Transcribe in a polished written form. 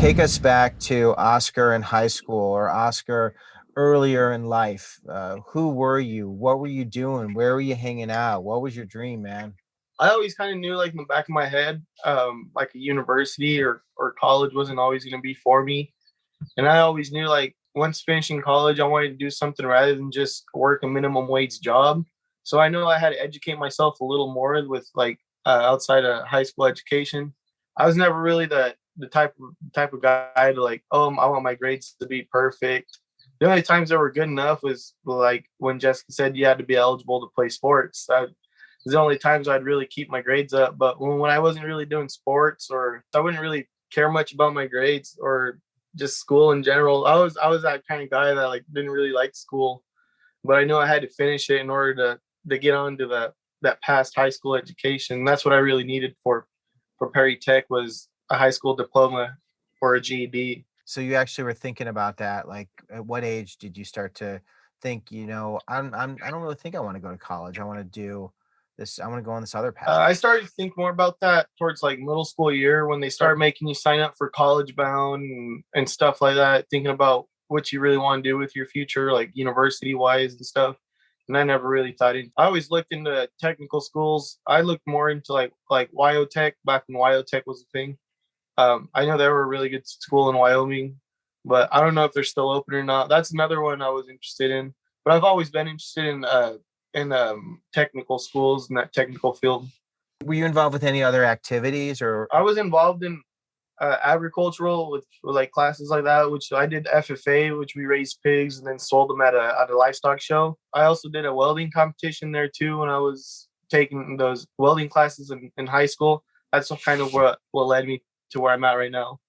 Take us back to Oscar in high school or Oscar earlier in life. Who were you? What were you doing? Where were you hanging out? What was your dream, man? I always kind of knew, like, in the back of my head, like a university or college wasn't always going to be for me. And I always knew, like, once finishing college, I wanted to do something rather than just work a minimum wage job. So I know I had to educate myself a little more with, like, outside of high school education. I was never really the type of guy to, like, oh, I want my grades to be perfect. The only times that were good enough was like when Jessica said you had to be eligible to play sports. That was the only times I'd really keep my grades up. But when I wasn't really doing sports, or I wouldn't really care much about my grades or just school in general. I was that kind of guy that, like, didn't really like school, but I knew I had to finish it in order to get on to that past high school education. That's what I really needed for Perry Tech, was a high school diploma or a GED. So you actually were thinking about that. Like, at what age did you start to think, I don't really think I want to go to college. I want to do this. I want to go on this other path. I started to think more about that towards, like, middle school year, when they started making you sign up for College Bound and stuff like that, thinking about what you really want to do with your future, like university wise and stuff. And I never really thought it. I always looked into technical schools. I looked more into like WyoTech back when WyoTech was a thing. I know they were a really good school in Wyoming, but I don't know if they're still open or not. That's another one I was interested in. But I've always been interested in technical schools in that technical field. Were you involved with any other activities or I was involved in agricultural with like classes like that, which I did FFA, which we raised pigs and then sold them at a livestock show. I also did a welding competition there too when I was taking those welding classes in high school. That's kind of what led me to where I'm at right now.